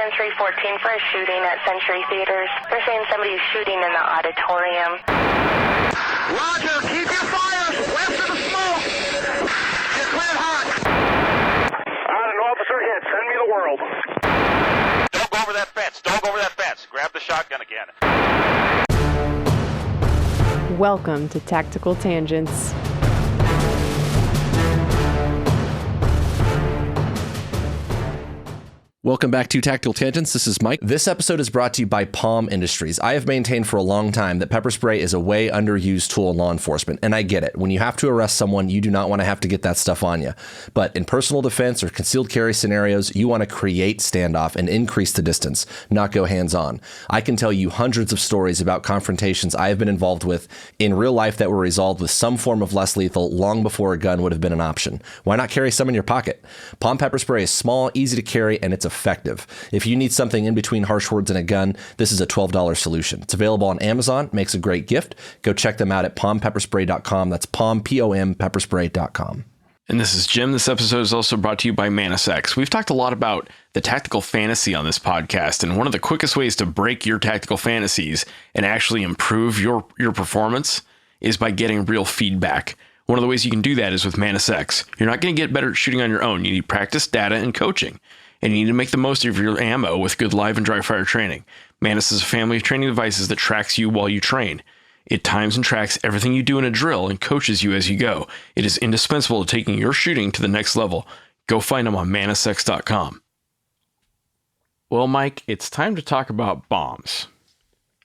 in 314 for a shooting at Century Theaters. They're saying somebody's shooting in the auditorium. Roger, keep your fires west of the smoke. You're cleared hot. An officer hit. Send me the world. Don't go over that fence. Don't go over that fence. Grab the shotgun again. Welcome to Tactical Tangents. Welcome back to Tactical Tangents. This is Mike. This episode is brought to you by Palm Industries. I have maintained for a long time that pepper spray is a way underused tool in law enforcement, and I get it. When you have to arrest someone, you do not want to have to get that stuff on you. But in personal defense or concealed carry scenarios, you want to create standoff and increase the distance, not go hands-on. I can tell you hundreds of stories about confrontations I have been involved with in real life that were resolved with some form of less lethal long before a gun would have been an option. Why not carry some in your pocket? Palm pepper spray is small, easy to carry, and it's effective. If you need something in between harsh words and a gun, this is a $12 solution. It's available on Amazon, makes a great gift. Go check them out at palmpepperspray.com. That's palm, P-O-M, pepperspray.com. And this is Jim. This episode is also brought to you by ManusX. We've talked a lot about the tactical fantasy on this podcast, and one of the quickest ways to break your tactical fantasies and actually improve your performance is by getting real feedback. One of the ways you can do that is with ManusX. You're not going to get better at shooting on your own. You need practice, data, and coaching. And you need to make the most of your ammo with good live and dry fire training. Manus is a family of training devices that tracks you while you train. It times and tracks everything you do in a drill and coaches you as you go. It is indispensable to taking your shooting to the next level. Go find them on manusx.com. Well, Mike, it's time to talk about bombs.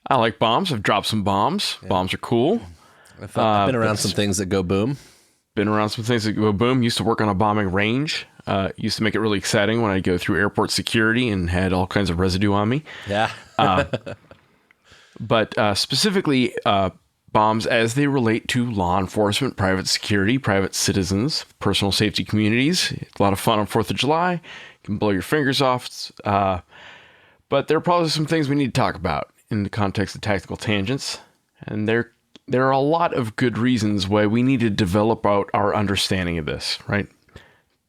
I like bombs. I've dropped some bombs. Yeah. Bombs are cool. I've been around some things that go boom. Used to work on a bombing range. Used to make it really exciting when I'd go through airport security and had all kinds of residue on me. Yeah. But specifically, bombs as they relate to law enforcement, private security, private citizens, personal safety communities. It's a lot of fun on 4th of July. You can blow your fingers off. But there are probably some things we need to talk about in the context of tactical tangents. And there are a lot of good reasons why we need to develop out our understanding of this, right?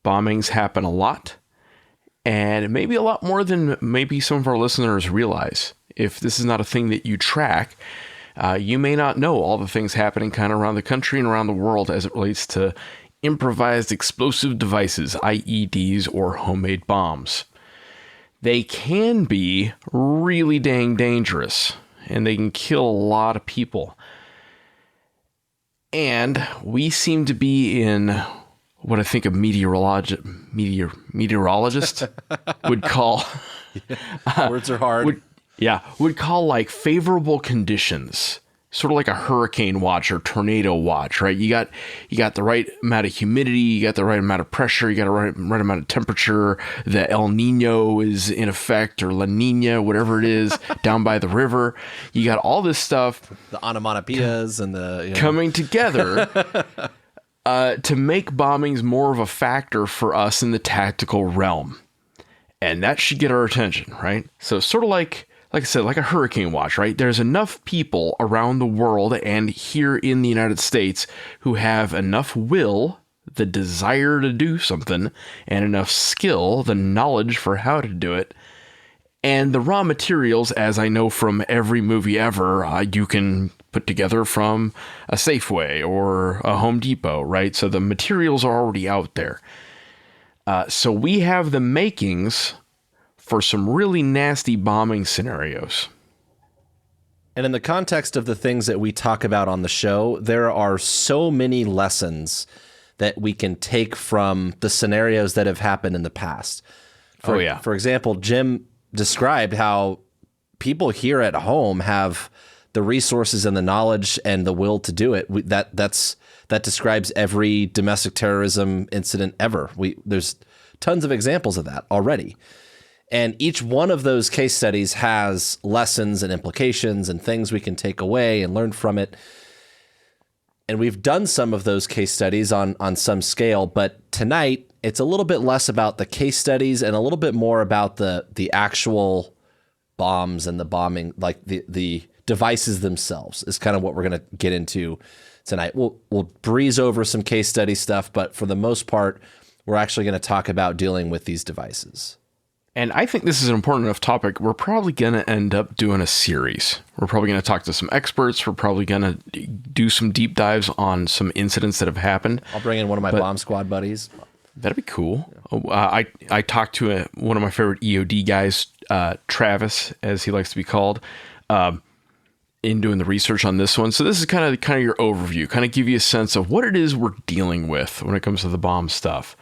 Bombings happen a lot, and maybe a lot more than maybe some of our listeners realize. If this is not a thing that you track, you may not know all the things happening kind of around the country and around the world as it relates to improvised explosive devices, IEDs, or homemade bombs. They can be really dang dangerous, and they can kill a lot of people. And we seem to be in what I think a meteorologist would call words are hard. Would call like favorable conditions, sort of like a hurricane watch or tornado watch, right? You got the right amount of humidity, you got the right amount of pressure, you got the right amount of temperature. The El Nino is in effect, or La Nina, whatever it is, down by the river. You got all this stuff, the onomatopoeias and the coming together. To make bombings more of a factor for us in the tactical realm. And that should get our attention, right? So sort of like I said, like a hurricane watch, right? There's enough people around the world and here in the United States who have enough will, the desire to do something, and enough skill, the knowledge for how to do it, and the raw materials, as I know from every movie ever, you can put together from a Safeway or a Home Depot, right? So the materials are already out there. So we have the makings for some really nasty bombing scenarios. And in the context of the things that we talk about on the show, there are so many lessons that we can take from the scenarios that have happened in the past. For example, Jim described how people here at home have the resources and the knowledge and the will to do it. That describes every domestic terrorism incident ever. There's tons of examples of that already. And each one of those case studies has lessons and implications and things we can take away and learn from it. And we've done some of those case studies on some scale, but tonight it's a little bit less about the case studies and a little bit more about the actual bombs and the bombing, like the devices themselves is kind of what we're going to get into tonight. We'll breeze over some case study stuff, but for the most part, we're actually going to talk about dealing with these devices. And I think this is an important enough topic. We're probably going to end up doing a series. We're probably going to talk to some experts. We're probably going to do some deep dives on some incidents that have happened. I'll bring in one of my bomb squad buddies. That'd be cool. I talked to one of my favorite EOD guys, Travis, as he likes to be called, in doing the research on this one. So this is kind of your overview, kind of give you a sense of what it is we're dealing with when it comes to the bomb stuff.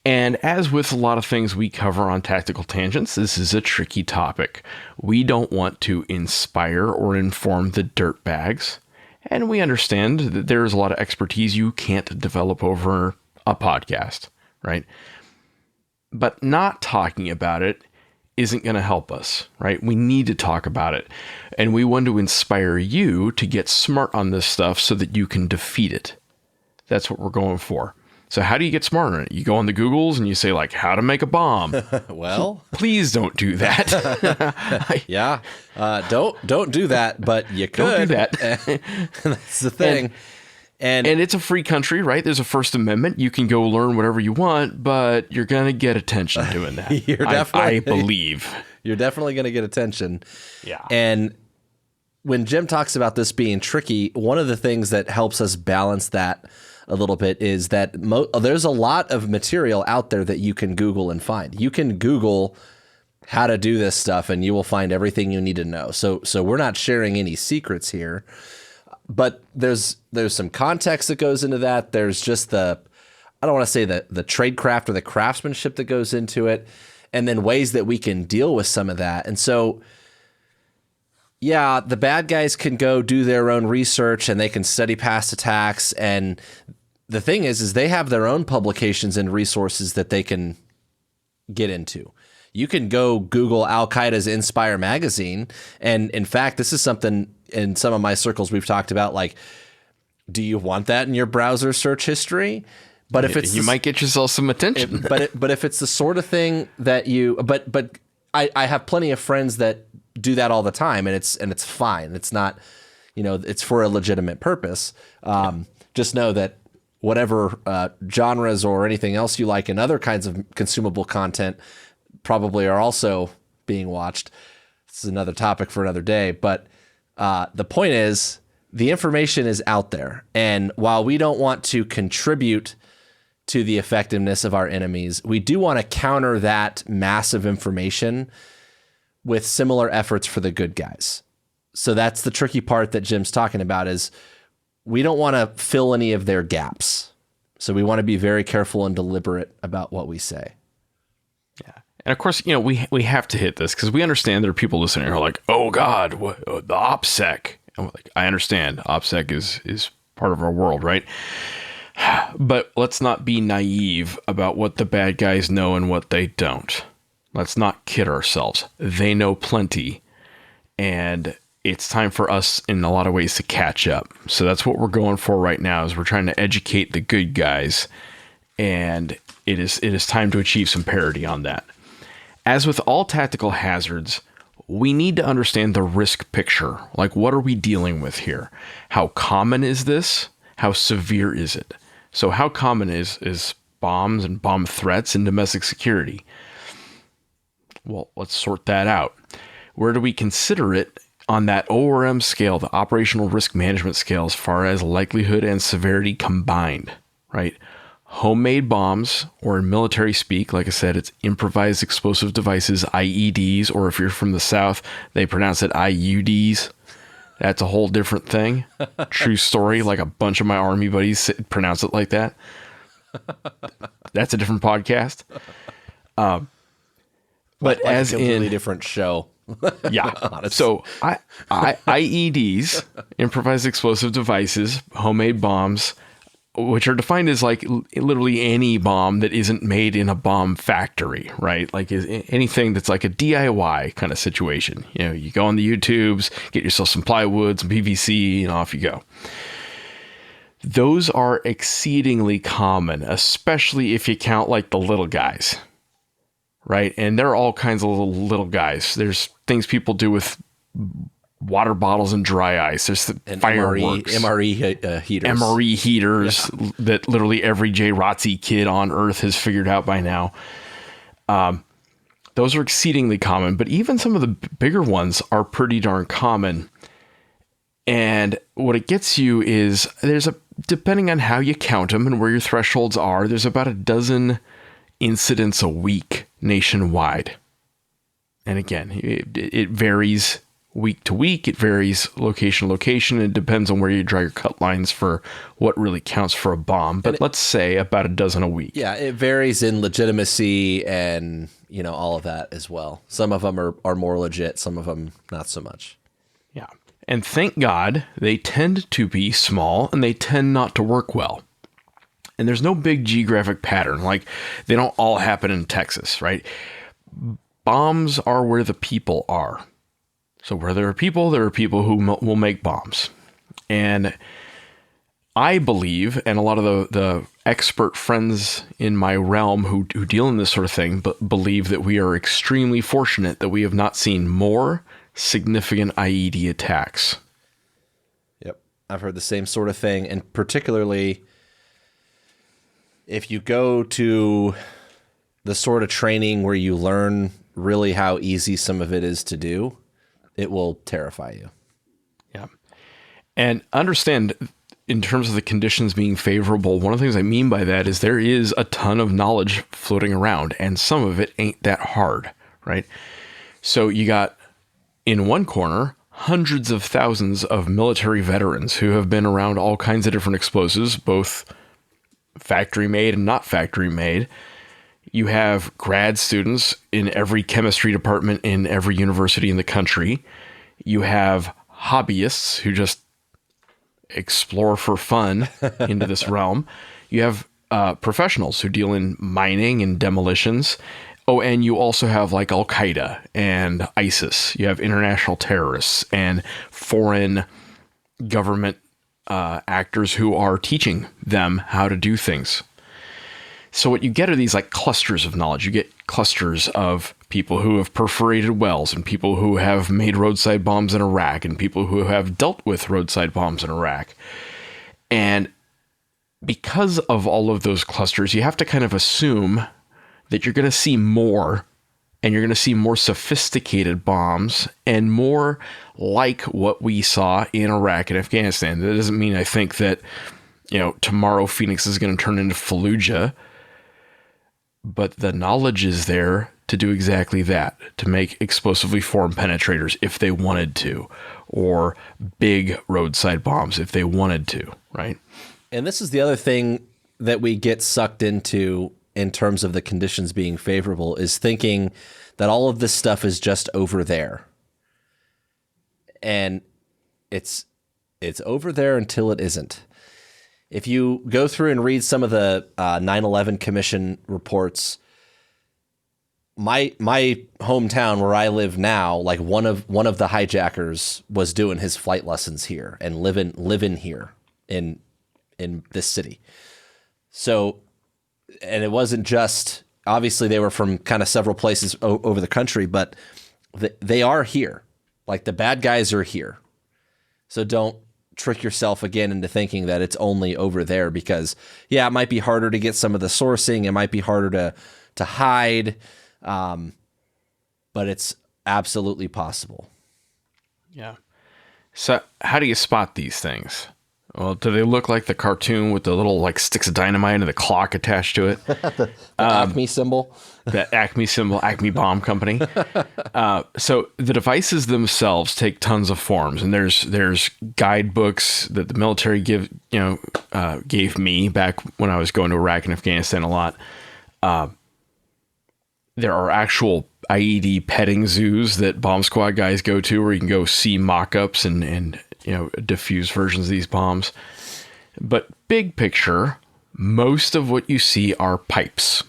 And as with a lot of things we cover on Tactical Tangents, this is a tricky topic. We don't want to inspire or inform the dirtbags. And we understand that there's a lot of expertise you can't develop over a podcast, right? But not talking about it isn't going to help us, right? We need to talk about it. And we want to inspire you to get smart on this stuff so that you can defeat it. That's what we're going for. So how do you get smart on it? You go on the Googles and you say, like, how to make a bomb. Well, please don't do that. Yeah. Don't do that, but you could. Don't do that. That's the thing. And it's a free country, right? There's a First Amendment. You can go learn whatever you want, but you're going to get attention doing that. I believe. You're definitely going to get attention. Yeah. And when Jim talks about this being tricky, one of the things that helps us balance that a little bit is that there's a lot of material out there that you can Google and find. You can Google how to do this stuff and you will find everything you need to know. So we're not sharing any secrets here, but there's some context that goes into that. There's just I don't want to say the tradecraft or the craftsmanship that goes into it, and then ways that we can deal with some of that. And so, yeah, the bad guys can go do their own research and they can study past attacks. And the thing is they have their own publications and resources that they can get into. You can go Google Al-Qaeda's Inspire magazine. And in fact, this is something in some of my circles we've talked about, like, do you want that in your browser search history? But if it's might get yourself some attention. But if it's the sort of thing that but I have plenty of friends that do that all the time, and it's fine. It's not, it's for a legitimate purpose. Just know that whatever genres or anything else you like and other kinds of consumable content probably are also being watched. This is another topic for another day. But the point is, the information is out there. And while we don't want to contribute to the effectiveness of our enemies, we do want to counter that massive information with similar efforts for the good guys. So that's the tricky part that Jim's talking about, is we don't want to fill any of their gaps. So we want to be very careful and deliberate about what we say. Yeah. And of course, we have to hit this because we understand there are people listening who are like, oh God, the OPSEC. And we're like, I understand OPSEC is part of our world, right? But let's not be naive about what the bad guys know and what they don't. Let's not kid ourselves. They know plenty, and it's time for us in a lot of ways to catch up. So that's what we're going for right now, is we're trying to educate the good guys, and it is time to achieve some parity on that. As with all tactical hazards, we need to understand the risk picture. Like, what are we dealing with here? How common is this? How severe is it? So how common is bombs and bomb threats in domestic security? Well, let's sort that out. Where do we consider it on that ORM scale, the operational risk management scale, as far as likelihood and severity combined, right? Homemade bombs, or in military speak, like I said, it's improvised explosive devices, IEDs, or if you're from the South, they pronounce it IUDs. That's a whole different thing. True story. Like, a bunch of my Army buddies pronounce it like that. That's a different podcast. But like as a completely in different show. Yeah. So IEDs, improvised explosive devices, homemade bombs, which are defined as like literally any bomb that isn't made in a bomb factory, right? Like anything that's like a DIY kind of situation. You go on the YouTubes, get yourself some plywood, some PVC, and off you go. Those are exceedingly common, especially if you count like the little guys, right? And there are all kinds of little guys. There's things people do with water bottles and dry ice. There's fireworks, MRE heaters. MRE heaters that literally every JROTC kid on Earth has figured out by now. those are exceedingly common, but even some of the bigger ones are pretty darn common. And what it gets you is depending on how you count them and where your thresholds are, there's about a dozen incidents a week nationwide. And again, it varies week to week. It varies location to location. It depends on where you draw your cut lines for what really counts for a bomb. But let's say about a dozen a week. Yeah, it varies in legitimacy and, all of that as well. Some of them are more legit. Some of them not so much. Yeah. And thank God they tend to be small and they tend not to work well. And there's no big geographic pattern. Like, they don't all happen in Texas, right? Bombs are where the people are. So where there are people who will make bombs. And I believe, and a lot of the expert friends in my realm who deal in this sort of thing, believe that we are extremely fortunate that we have not seen more significant IED attacks. Yep. I've heard the same sort of thing. And particularly if you go to the sort of training where you learn really how easy some of it is to do, it will terrify you. Yeah. And understand, in terms of the conditions being favorable, one of the things I mean by that is there is a ton of knowledge floating around, and some of it ain't that hard, right? So you got, in one corner, hundreds of thousands of military veterans who have been around all kinds of different explosives, both factory made and not factory made. You have grad students in every chemistry department in every university in the country. You have hobbyists who just explore for fun into this realm. You have professionals who deal in mining and demolitions. Oh, and you also have like Al-Qaeda and ISIS. You have international terrorists and foreign government actors who are teaching them how to do things. So what you get are these like clusters of knowledge. You get clusters of people who have perforated wells and people who have made roadside bombs in Iraq and people who have dealt with roadside bombs in Iraq. And because of all of those clusters, you have to kind of assume that you're going to see more, and you're going to see more sophisticated bombs and more like what we saw in Iraq and Afghanistan. That doesn't mean I think that, tomorrow Phoenix is going to turn into Fallujah. But the knowledge is there to do exactly that, to make explosively formed penetrators if they wanted to, or big roadside bombs if they wanted to, right? And this is the other thing that we get sucked into in terms of the conditions being favorable, is thinking that all of this stuff is just over there. And it's over there until it isn't. If you go through and read some of the 9/11 Commission reports, my hometown where I live now, like one of the hijackers was doing his flight lessons here and living here in this city. So, and it wasn't just, obviously they were from kind of several places over the country, but they are here. Like, the bad guys are here. So don't trick yourself again into thinking that it's only over there, because it might be harder to get some of the sourcing. It might be harder to hide. But it's absolutely possible. Yeah. So how do you spot these things? Well, do they look like the cartoon with the little like sticks of dynamite and the clock attached to it? the Acme symbol. The Acme symbol, Acme Bomb Company. So the devices themselves take tons of forms, and there's guidebooks that the military gave me back when I was going to Iraq and Afghanistan a lot. There are actual IED petting zoos that bomb squad guys go to, where you can go see mock-ups and diffuse versions of these bombs. But big picture, most of what you see are pipes,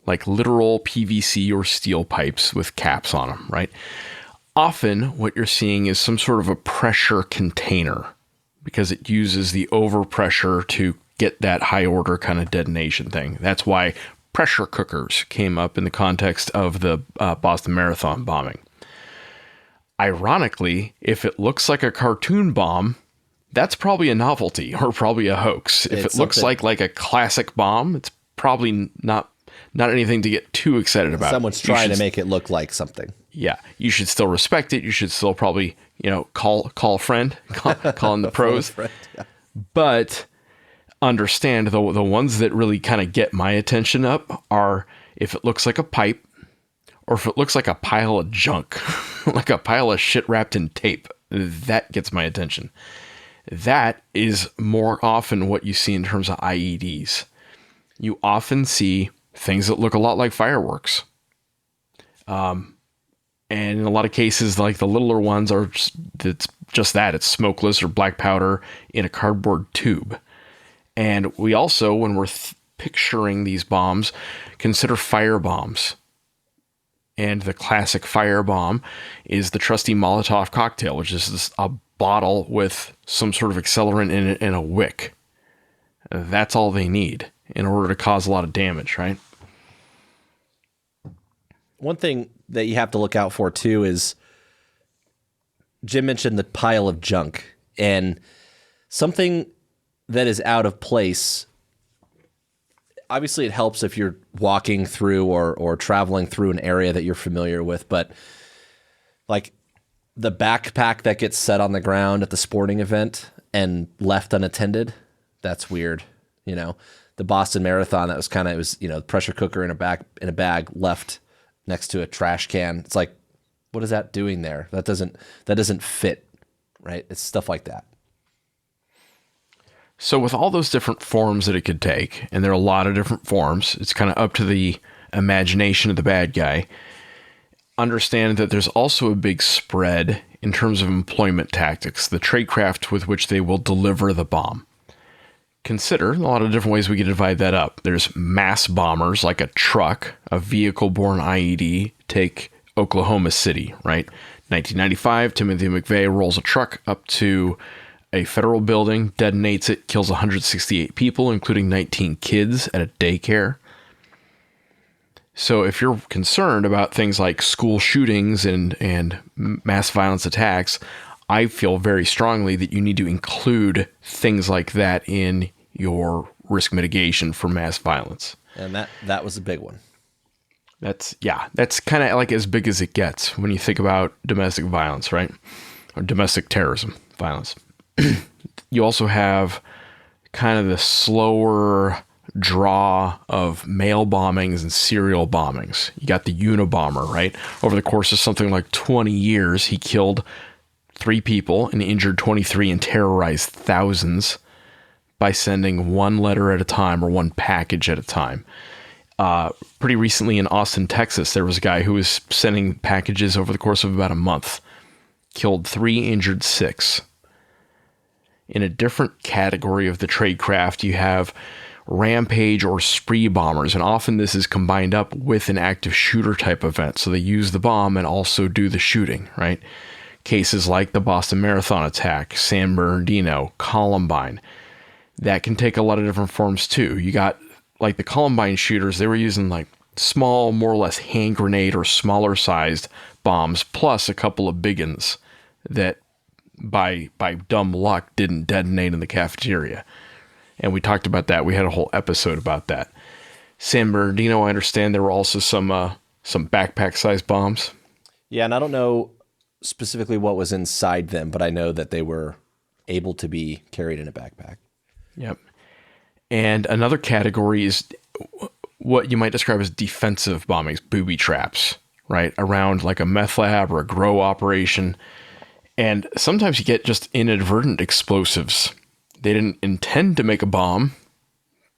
like literal PVC or steel pipes with caps on them, right? Often what you're seeing is some sort of a pressure container, because it uses the overpressure to get that high order kind of detonation thing. That's why pressure cookers came up in the context of the Boston Marathon bombing. Ironically, if it looks like a cartoon bomb, that's probably a novelty or probably a hoax. If it looks like a classic bomb, it's probably not Not anything to get too excited about. Someone's trying to make it look like something. Yeah, you should still respect it. You should still probably, call a friend, call in the pros. Friend, yeah. But understand the ones that really kind of get my attention up are if it looks like a pipe or if it looks like a pile of junk, like a pile of shit wrapped in tape. That gets my attention. That is more often what you see in terms of IEDs. You often see things that look a lot like fireworks. And in a lot of cases, like the littler ones are just that. It's smokeless or black powder in a cardboard tube. And we also, when we're picturing these bombs, consider fire bombs. And the classic firebomb is the trusty Molotov cocktail, which is a bottle with some sort of accelerant in it and a wick. That's all they need in order to cause a lot of damage, right? One thing that you have to look out for too is Jim mentioned the pile of junk, and something that is out of place. Obviously, it helps if you're walking through or traveling through an area that you're familiar with, but like the backpack that gets set on the ground at the sporting event and left unattended, that's weird. The Boston Marathon, that was it was pressure cooker in a bag left next to a trash can. It's like, what is that doing there? That doesn't fit, right? It's stuff like that. So with all those different forms that it could take, and there are a lot of different forms, it's kind of up to the imagination of the bad guy. Understand that there's also a big spread in terms of employment tactics, the tradecraft with which they will deliver the bomb. Consider a lot of different ways we can divide that up. There's mass bombers like a truck, a vehicle-borne IED. Take Oklahoma City, right? 1995, Timothy McVeigh rolls a truck up to a federal building, detonates it, kills 168 people, including 19 kids at a daycare. So if you're concerned about things like school shootings and mass violence attacks, I feel very strongly that you need to include things like that in your risk mitigation for mass violence. And that was a big one. That's kind of like as big as it gets when you think about domestic violence, right? Or domestic terrorism violence. You also have kind of the slower draw of mail bombings and serial bombings. You got the Unabomber, right? Over the course of something like 20 years, he killed 3 people and injured 23 and terrorized thousands by sending one letter at a time or one package at a time. Pretty recently in Austin, Texas, there was a guy who was sending packages over the course of about a month. Killed 3, injured 6. In a different category of the tradecraft, you have rampage or spree bombers, and often this is combined up with an active shooter type event. So they use the bomb and also do the shooting, right? Cases like the Boston Marathon attack, San Bernardino, Columbine. That can take a lot of different forms too. You got like the Columbine shooters, they were using like small, more or less hand grenade or smaller sized bombs, plus a couple of big ones that by dumb luck didn't detonate in the cafeteria. And we talked about that. We had a whole episode about that. San Bernardino, I understand there were also some backpack-sized bombs. Yeah, and I don't know specifically what was inside them, but I know that they were able to be carried in a backpack. Yep. And another category is what you might describe as defensive bombings, booby traps, right? Around like a meth lab or a grow operation. And sometimes you get just inadvertent explosives. They didn't intend to make a bomb,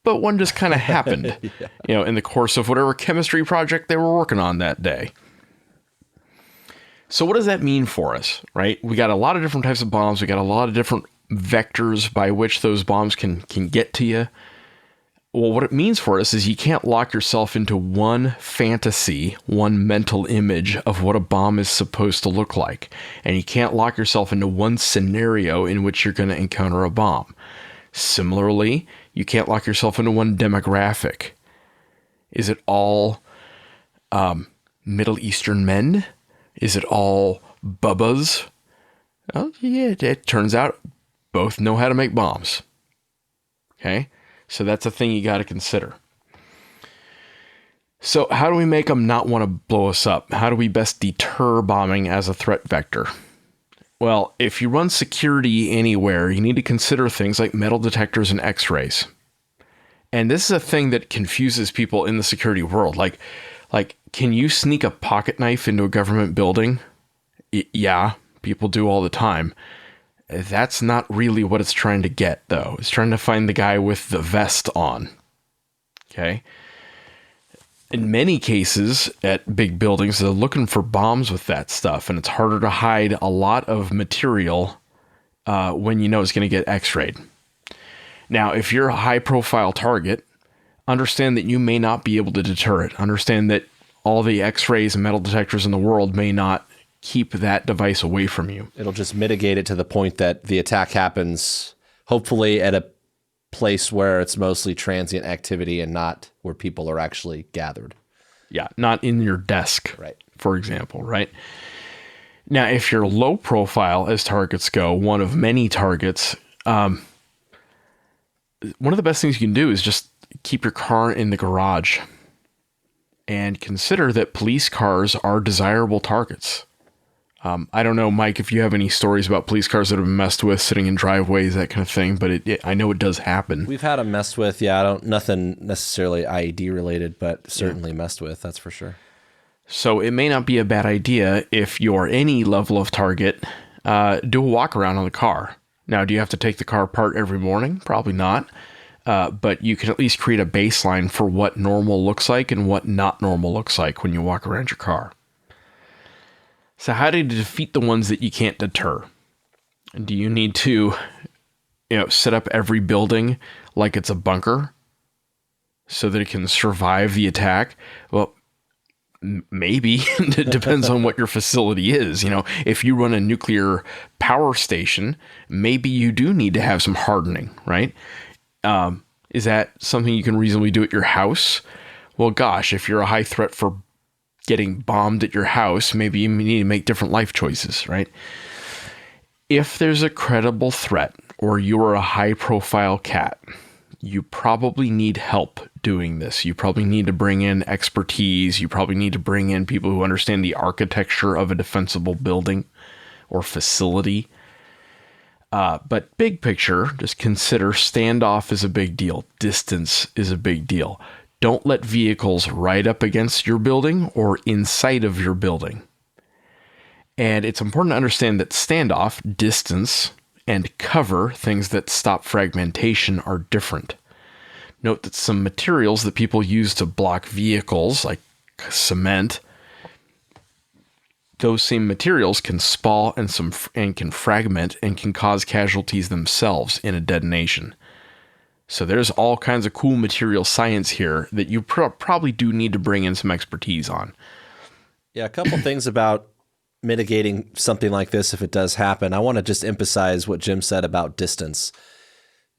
but one just kind of happened, yeah. In the course of whatever chemistry project they were working on that day. So what does that mean for us, right? We got a lot of different types of bombs. We got a lot of different vectors by which those bombs can get to you. Well, what it means for us is you can't lock yourself into one fantasy, one mental image of what a bomb is supposed to look like. And you can't lock yourself into one scenario in which you're going to encounter a bomb. Similarly, you can't lock yourself into one demographic. Is it all Middle Eastern men? Is it all bubbas? Well, yeah, it turns out both know how to make bombs. Okay? So that's a thing you got to consider. So how do we make them not want to blow us up? How do we best deter bombing as a threat vector? Well, if you run security anywhere, you need to consider things like metal detectors and x-rays. And this is a thing that confuses people in the security world. Like, can you sneak a pocket knife into a government building? Yeah, people do all the time. That's not really what it's trying to get, though. It's trying to find the guy with the vest on. Okay? In many cases at big buildings, they're looking for bombs with that stuff, and it's harder to hide a lot of material when you know it's going to get x-rayed. Now, if you're a high-profile target, understand that you may not be able to deter it. Understand that all the x-rays and metal detectors in the world may not keep that device away from you. It'll just mitigate it to the point that the attack happens, hopefully at a place where it's mostly transient activity and not where people are actually gathered. Yeah, not in your desk, right? For example, right? Now, if you're low profile as targets go, one of many targets, one of the best things you can do is just keep your car in the garage and consider that police cars are desirable targets. I don't know, Mike, if you have any stories about police cars that have been messed with sitting in driveways, that kind of thing, but I know it does happen. We've had them messed with. Yeah, nothing necessarily IED related, but certainly messed with. That's for sure. So it may not be a bad idea if you're any level of target, do a walk around on the car. Now, do you have to take the car apart every morning? Probably not. But you can at least create a baseline for what normal looks like and what not normal looks like when you walk around your car. So how do you defeat the ones that you can't deter? Do you need to, set up every building like it's a bunker so that it can survive the attack? Well, maybe. It depends on what your facility is. If you run a nuclear power station, maybe you do need to have some hardening, right? Is that something you can reasonably do at your house? Well, gosh, if you're a high threat for getting bombed at your house, maybe you need to make different life choices, right? If there's a credible threat or you're a high profile cat, you probably need help doing this. You probably need to bring in expertise. You probably need to bring in people who understand the architecture of a defensible building or facility. But big picture, just consider standoff is a big deal. Distance is a big deal. Don't let vehicles right up against your building or inside of your building. And it's important to understand that standoff, distance, and cover, things that stop fragmentation, are different. Note that some materials that people use to block vehicles, like cement, those same materials can spall and can fragment and can cause casualties themselves in a detonation. So there's all kinds of cool material science here that you probably do need to bring in some expertise on. Yeah, a couple things about mitigating something like this if it does happen. I want to just emphasize what Jim said about distance.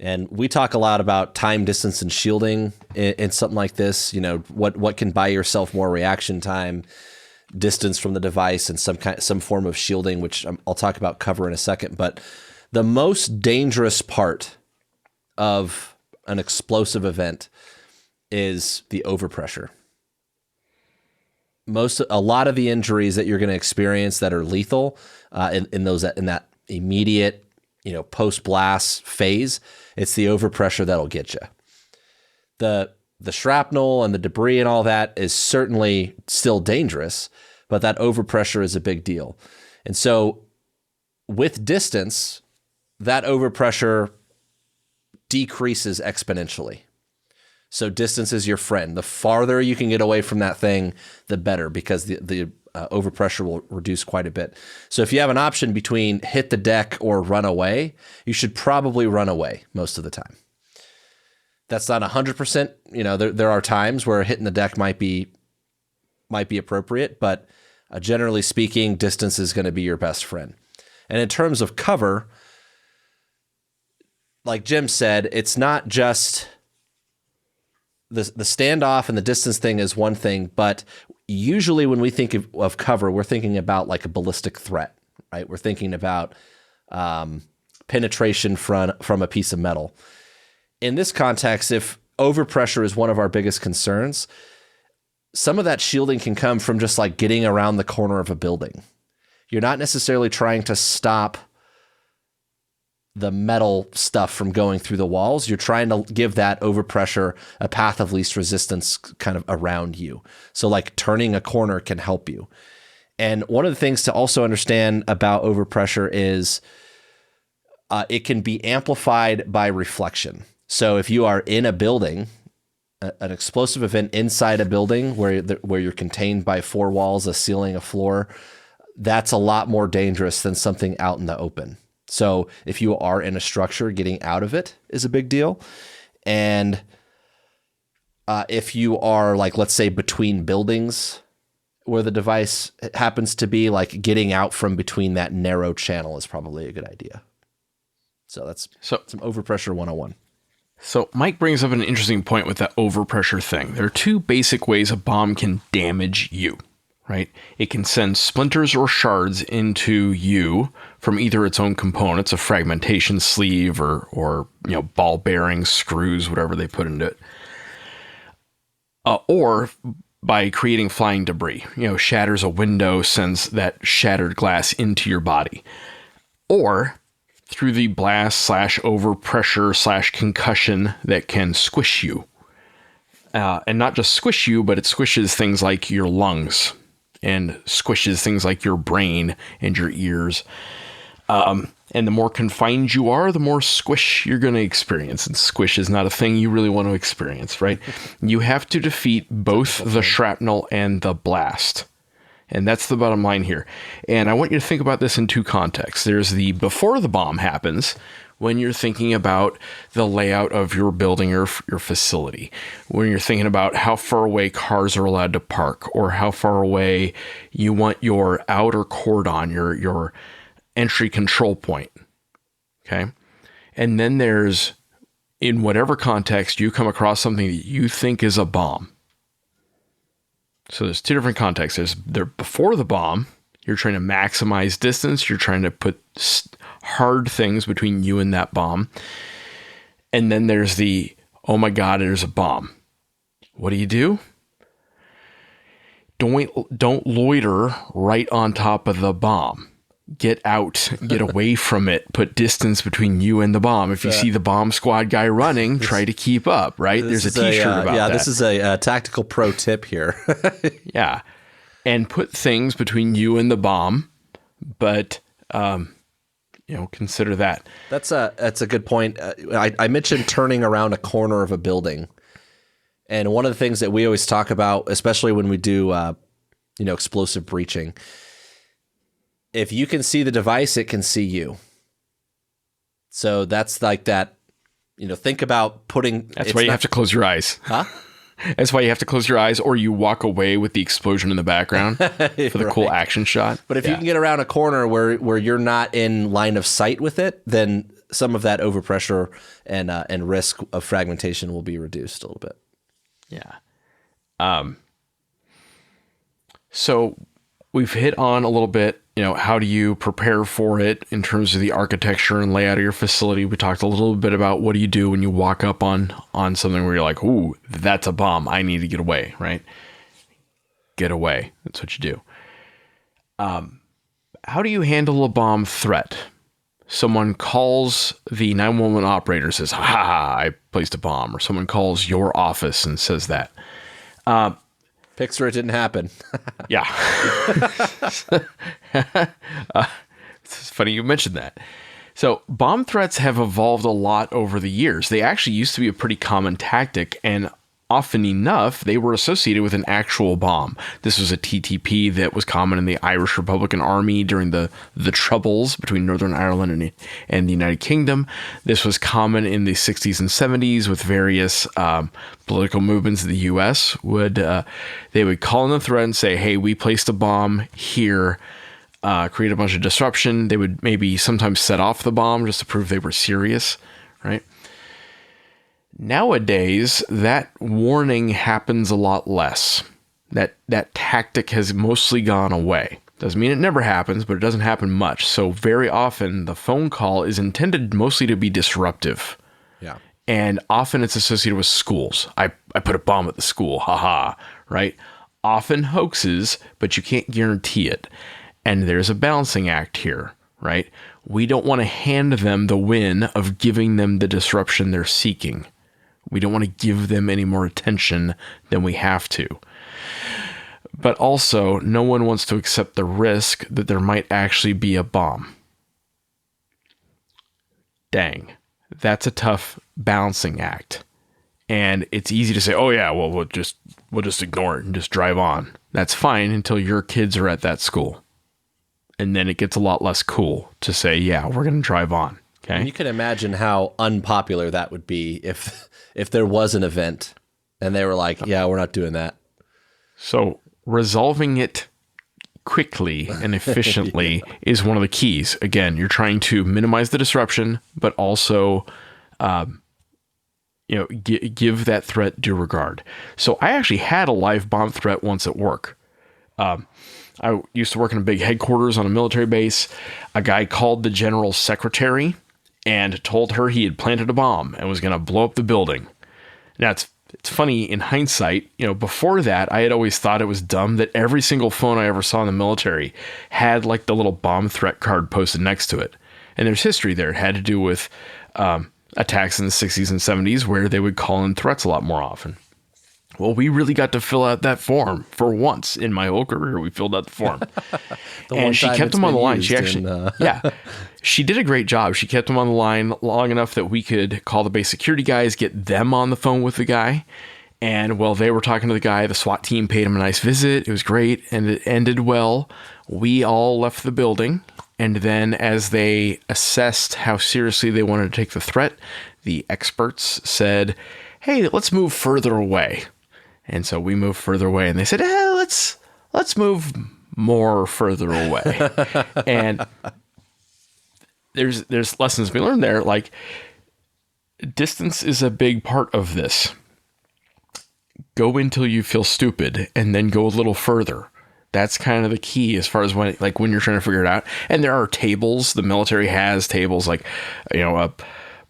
And we talk a lot about time, distance, and shielding in something like this. What can buy yourself more reaction time, distance from the device, and some form of shielding, which I'll talk about cover in a second. But the most dangerous part of an explosive event is the overpressure. A lot of the injuries that you're going to experience that are lethal in that immediate, post blast phase, it's the overpressure that'll get you. The shrapnel and the debris and all that is certainly still dangerous, but that overpressure is a big deal. And so with distance, that overpressure decreases exponentially. So distance is your friend. The farther you can get away from that thing, the better, because the overpressure will reduce quite a bit. So if you have an option between hit the deck or run away, you should probably run away most of the time. That's not 100%. There are times where hitting the deck might be appropriate, but generally speaking, distance is going to be your best friend. And in terms of cover, like Jim said, it's not just the standoff and the distance thing is one thing, but usually when we think of cover, we're thinking about like a ballistic threat, right? We're thinking about penetration from a piece of metal. In this context, if overpressure is one of our biggest concerns, some of that shielding can come from just like getting around the corner of a building. You're not necessarily trying to stop the metal stuff from going through the walls. You're trying to give that overpressure a path of least resistance kind of around you. So like turning a corner can help you. And one of the things to also understand about overpressure is it can be amplified by reflection. So if you are in a building, an explosive event inside a building where you're contained by four walls, a ceiling, a floor, that's a lot more dangerous than something out in the open. So if you are in a structure, getting out of it is a big deal. And if you are like, let's say between buildings where the device happens to be, like getting out from between that narrow channel is probably a good idea. So that's some overpressure 101. So Mike brings up an interesting point with that overpressure thing. There are two basic ways a bomb can damage you, right? It can send splinters or shards into you from either its own components, a fragmentation sleeve or ball bearings, screws, whatever they put into it, or by creating flying debris. Shatters a window, sends that shattered glass into your body, or through the blast / overpressure / concussion that can squish you. And not just squish you, but it squishes things like your lungs and squishes things like your brain and your ears. And the more confined you are, the more squish you're going to experience. And squish is not a thing you really want to experience, right? You have to defeat both the shrapnel and the blast. And that's the bottom line here. And I want you to think about this in two contexts. There's the before the bomb happens, when you're thinking about the layout of your building or your facility, when you're thinking about how far away cars are allowed to park, or how far away you want your outer cordon, your entry control point. Okay. And then there's, in whatever context you come across something that you think is a bomb. So there's two different contexts. There's before the bomb, you're trying to maximize distance. You're trying to put hard things between you and that bomb. And then there's the, oh my God, there's a bomb. What do? Don't loiter right on top of the bomb. Get out, get away from it, put distance between you and the bomb. If you see the bomb squad guy running, try to keep up, right? There's a t-shirt about that. Yeah, this is a tactical pro tip here. Yeah. And put things between you and the bomb, but, consider that. That's a good point. I mentioned turning around a corner of a building. And one of the things that we always talk about, especially when we do, explosive breaching, if you can see the device, it can see you. So that's like that, think about putting... That's why you have to close your eyes. Huh? That's why you have to close your eyes, or you walk away with the explosion in the background for the cool action shot. But if you can get around a corner where you're not in line of sight with it, then some of that overpressure and risk of fragmentation will be reduced a little bit. Yeah. So we've hit on a little bit, how do you prepare for it in terms of the architecture and layout of your facility. We talked a little bit about what do you do when you walk up on something where you're like, ooh, that's a bomb. I need to get away, right? Get away. That's what you do. How do you handle a bomb threat? Someone calls the 911 operator, says, ha, I placed a bomb. Or someone calls your office and says that. Picture it didn't happen. Yeah. It's funny you mentioned that. So bomb threats have evolved a lot over the years. They actually used to be a pretty common tactic, and often enough, they were associated with an actual bomb. This was a TTP that was common in the Irish Republican Army during the Troubles between Northern Ireland and the United Kingdom. This was common in the 60s and 70s with various political movements in the U.S. They would call in the threat and say, hey, we placed a bomb here, create a bunch of disruption. They would maybe sometimes set off the bomb just to prove they were serious, right? Nowadays, that warning happens a lot less. That tactic has mostly gone away. Doesn't mean it never happens, but it doesn't happen much. So very often, the phone call is intended mostly to be disruptive. Yeah. And often it's associated with schools. I put a bomb at the school, haha, right? often hoaxes, but you can't guarantee it. And there's a balancing act here, right? We don't want to hand them the win of giving them the disruption they're seeking. We don't want to give them any more attention than we have to. But also, no one wants to accept the risk that there might actually be a bomb. Dang, that's a tough balancing act. And it's easy to say, oh yeah, well, we'll just ignore it and just drive on. That's fine until your kids are at that school. And then it gets a lot less cool to say, yeah, we're going to drive on. Okay. And you can imagine how unpopular that would be if there was an event and they were like, yeah, we're not doing that. So resolving it quickly and efficiently is one of the keys. Again, you're trying to minimize the disruption, but also, give that threat due regard. So I actually had a live bomb threat once at work. I used to work in a big headquarters on a military base. A guy called the general's secretary and told her he had planted a bomb and was going to blow up the building. Now, it's funny in hindsight, before that, I had always thought it was dumb that every single phone I ever saw in the military had like the little bomb threat card posted next to it. And there's history there. It had to do with attacks in the 60s and 70s where they would call in threats a lot more often. Well, we really got to fill out that form for once in my whole career. We filled out the form. And she kept them on the line. She actually, she did a great job. She kept them on the line long enough that we could call the base security guys, get them on the phone with the guy. And while they were talking to the guy, the SWAT team paid him a nice visit. It was great. And it ended well. We all left the building. And then as they assessed how seriously they wanted to take the threat, the experts said, hey, let's move further away. And so we moved further away, and they said, let's move more further away. And there's lessons we learned there. Like, distance is a big part of this. Go until you feel stupid, and then go a little further. That's kind of the key as far as when you're trying to figure it out. And there are tables. The military has tables like, a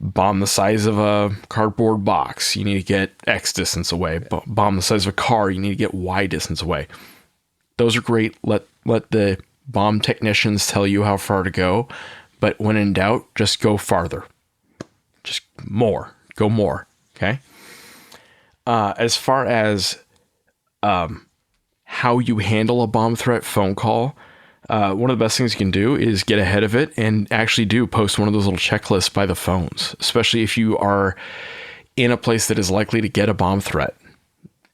bomb the size of a cardboard box, you need to get X distance away. Bomb the size of a car, you need to get Y distance away. Those are great. Let the bomb technicians tell you how far to go. But when in doubt, just go farther. Just more. Go more. Okay? As far as how you handle a bomb threat phone call, one of the best things you can do is get ahead of it and actually post one of those little checklists by the phones, especially if you are in a place that is likely to get a bomb threat.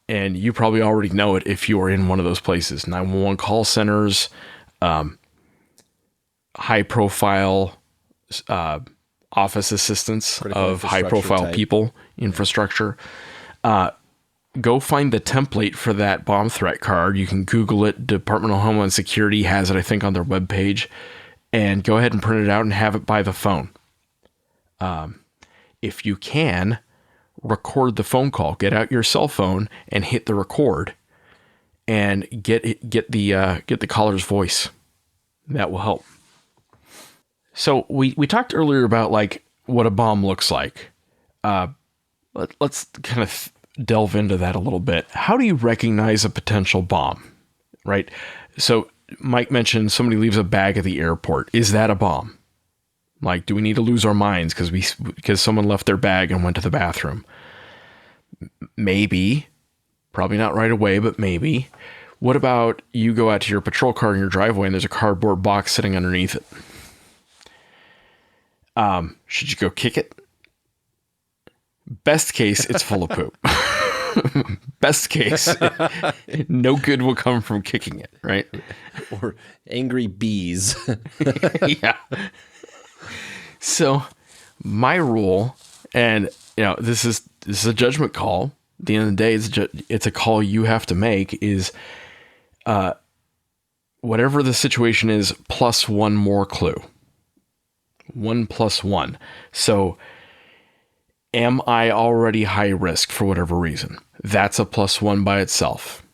And you probably already know it if you are in one of those places. 911 call centers, high profile office assistants of high profile people, infrastructure. Go find the template for that bomb threat card. You can Google it. Department of Homeland Security has it, I think, on their webpage. And go ahead and print it out and have it by the phone. If you can, record the phone call. Get out your cell phone and hit the record. And get the caller's voice. That will help. So we talked earlier about like what a bomb looks like. Let's kind of delve into that a little bit. How do you recognize a potential bomb, right? So Mike mentioned somebody leaves a bag at the airport. Is that a bomb? Like, do we need to lose our minds because someone left their bag and went to the bathroom? Maybe. Probably not right away, but maybe. What about you go out to your patrol car in your driveway and there's a cardboard box sitting underneath it? Should you go kick it? Best case, it's full of poop. Best case, no good will come from kicking it, right? Or angry bees. Yeah. So my rule, and this is a judgment call. At the end of the day, it's a call you have to make. Is whatever the situation is, plus one more clue. 1 + 1. So, am I already high risk for whatever reason? That's a +1 by itself.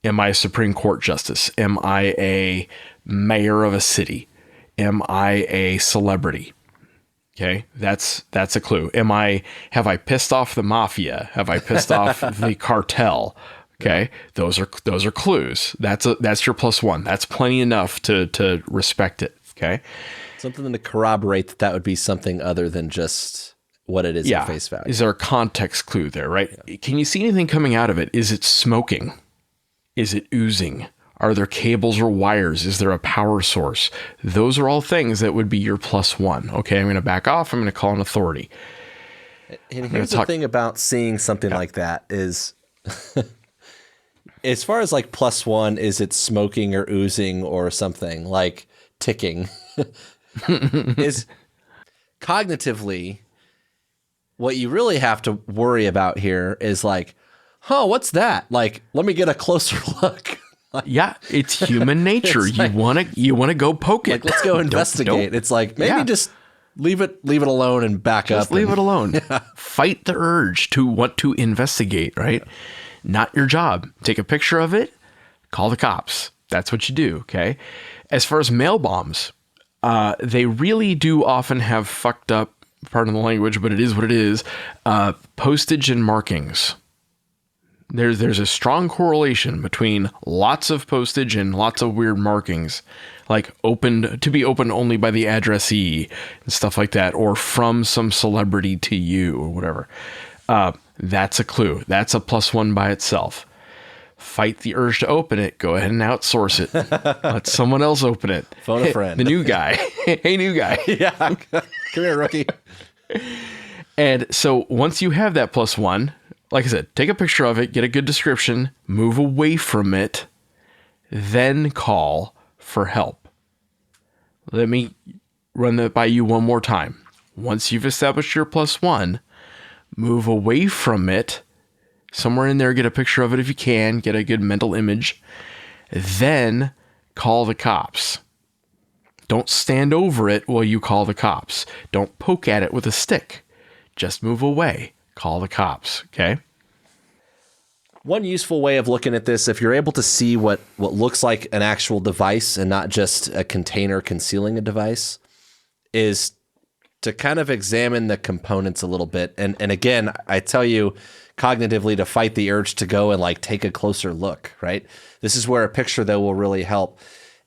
Am I a Supreme Court justice? Am I a mayor of a city? Am I a celebrity? Okay, that's a clue. Have I pissed off the mafia? Have I pissed off the cartel? Okay. Those are clues. That's your +1. That's plenty enough to respect it. Okay. Something to corroborate that would be something other than just what it is at face value. Is there a context clue there, right? Yeah. Can you see anything coming out of it? Is it smoking? Is it oozing? Are there cables or wires? Is there a power source? Those are all things that would be your +1. Okay, I'm going to back off. I'm going to call an authority. And here's the thing about seeing something like that is, as far as like +1, is it smoking or oozing or something like ticking? Is cognitively, what you really have to worry about here is like, what's that? Like, let me get a closer look. Yeah, it's human nature. It's you want to go poke it. Like, let's go investigate. It's like, maybe just leave it alone and back up. Just leave it alone. Fight the urge to want to investigate, right? Yeah. Not your job. Take a picture of it, call the cops. That's what you do, okay? As far as mail bombs, they really do often have fucked up, pardon the language, but it is what it is, postage and markings. There's a strong correlation between lots of postage and lots of weird markings, like opened to be opened only by the addressee and stuff like that, or from some celebrity to you or whatever. That's a clue. That's a +1 by itself. Fight the urge to open it. Go ahead and outsource it. Let someone else open it. Phone a friend. The new guy. Hey, new guy. Yeah. Come here, rookie. And so once you have that +1, like I said, take a picture of it, get a good description, move away from it, then call for help. Let me run that by you one more time. Once you've established your +1, move away from it. Somewhere in there, get a picture of it if you can, get a good mental image, then call the cops. Don't stand over it while you call the cops. Don't poke at it with a stick. Just move away. Call the cops, okay? One useful way of looking at this, if you're able to see what looks like an actual device and not just a container concealing a device, is to kind of examine the components a little bit. And again, I tell you cognitively to fight the urge to go and like take a closer look, right? This is where a picture though will really help.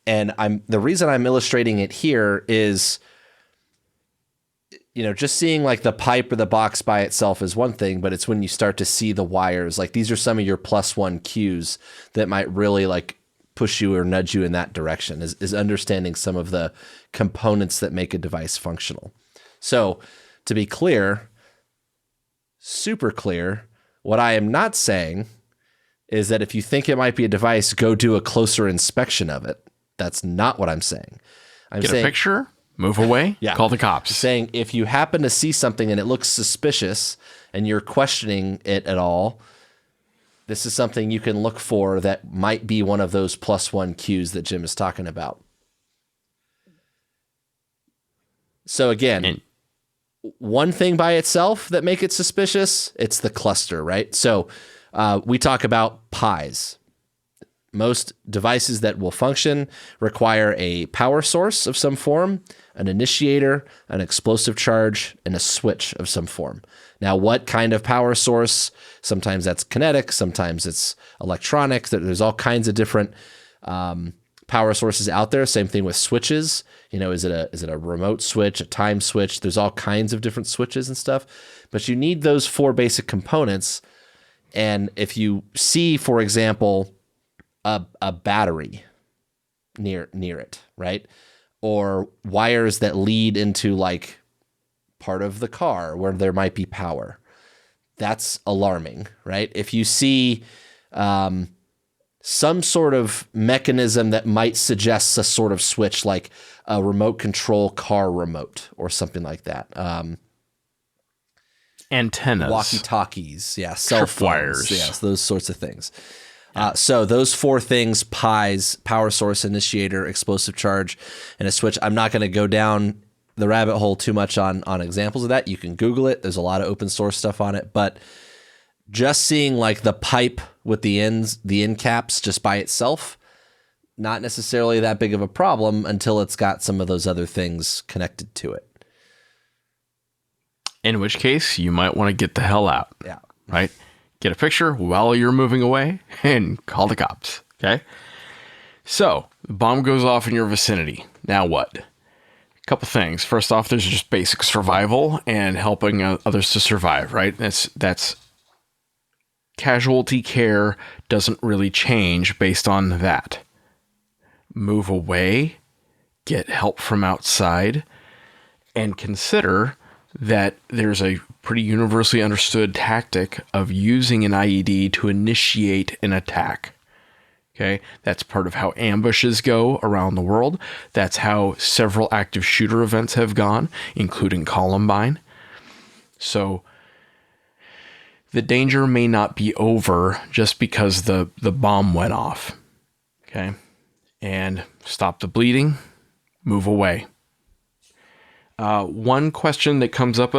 And the reason I'm illustrating it here is, just seeing like the pipe or the box by itself is one thing, but it's when you start to see the wires, like these are some of your +1 cues that might really like push you or nudge you in that direction, is understanding some of the components that make a device functional. So to be clear, super clear, what I am not saying is that if you think it might be a device, go do a closer inspection of it. That's not what I'm saying. I'm Get saying, a picture, move away, call the cops. Saying if you happen to see something and it looks suspicious and you're questioning it at all, this is something you can look for that might be one of those +1 cues that Jim is talking about. So again, one thing by itself that make it suspicious, it's the cluster, right? So we talk about pies. Most devices that will function require a power source of some form, an initiator, an explosive charge, and a switch of some form. Now, what kind of power source? Sometimes that's kinetic, sometimes it's electronic. There's all kinds of different power sources out there. Same thing with switches. Is it a remote switch, a time switch? There's all kinds of different switches and stuff. But you need those 4 basic components. And if you see, for example, a battery near it, right? Or wires that lead into like part of the car where there might be power. That's alarming, right? If you see some sort of mechanism that might suggest a sort of switch, like a remote control car remote or something like that. Antennas. Walkie-talkies, cell phones, wires. Yes, those sorts of things. So those 4 things, pies, power source, initiator, explosive charge, and a switch. I'm not going to go down the rabbit hole too much on examples of that. You can Google it. There's a lot of open source stuff on it. But just seeing like the pipe with the ends, the end caps just by itself, not necessarily that big of a problem until it's got some of those other things connected to it. In which case, you might want to get the hell out. Yeah. Right? get a picture while you're moving away, and call the cops. Okay? So, the bomb goes off in your vicinity. Now what? A couple things. First off, there's just basic survival and helping others to survive, right? That's casualty care doesn't really change based on that. Move away, get help from outside, and consider that there's a pretty universally understood tactic of using an IED to initiate an attack. Okay, that's part of how ambushes go around the world. That's how several active shooter events have gone, including Columbine. So the danger may not be over just because the bomb went off. Okay, and stop the bleeding, move away. One question that comes up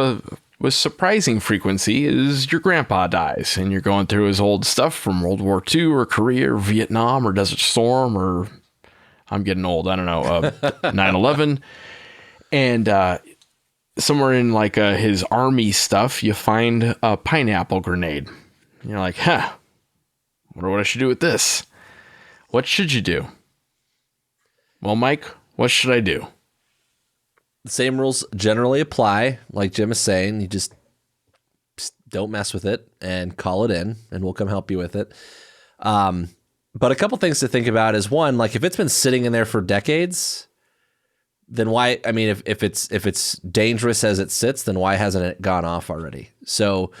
with surprising frequency is your grandpa dies and you're going through his old stuff from World War II or Korea or Vietnam or Desert Storm or I'm getting old, I don't know, 9/11. And somewhere in like his army stuff, you find a pineapple grenade. And you're like, wonder what I should do with this. What should you do? Well, Mike, what should I do? The same rules generally apply. Like Jim is saying, you just don't mess with it and call it in and we'll come help you with it. But a couple things to think about is one, like if it's been sitting in there for decades, then why, I mean, if it's dangerous as it sits, then why hasn't it gone off already? So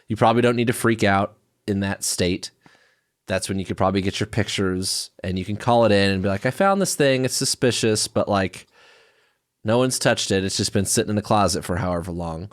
you probably don't need to freak out in that state. That's when you could probably get your pictures and you can call it in and be like, I found this thing. It's suspicious, but like no one's touched it. It's just been sitting in the closet for however long.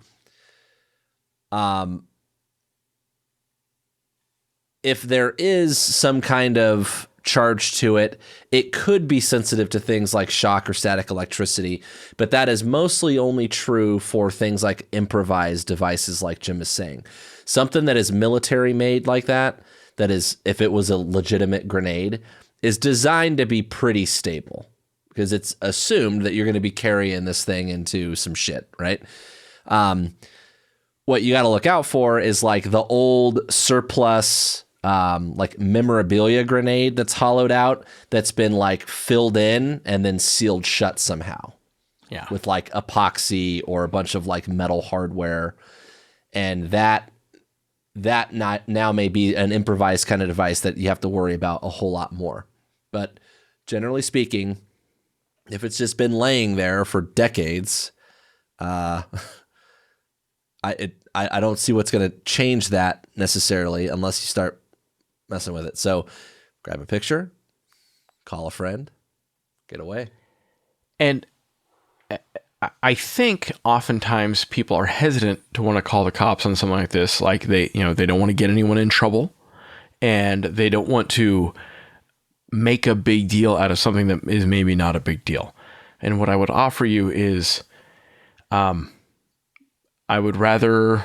If there is some kind of charge to it, it could be sensitive to things like shock or static electricity, but that is mostly only true for things like improvised devices like Jim is saying. Something that is military made like that is, if it was a legitimate grenade, is designed to be pretty stable because it's assumed that you're going to be carrying this thing into some shit, right? What you got to look out for is like the old surplus like memorabilia grenade that's hollowed out, that's been like filled in and then sealed shut somehow. Yeah. With like epoxy or a bunch of like metal hardware. And that now may be an improvised kind of device that you have to worry about a whole lot more. But generally speaking, if it's just been laying there for decades, I don't see what's going to change that necessarily unless you start messing with it. So grab a picture, call a friend, get away. And I think oftentimes people are hesitant to want to call the cops on something like this. Like they don't want to get anyone in trouble and they don't want to make a big deal out of something that is maybe not a big deal. And what I would offer you is, I would rather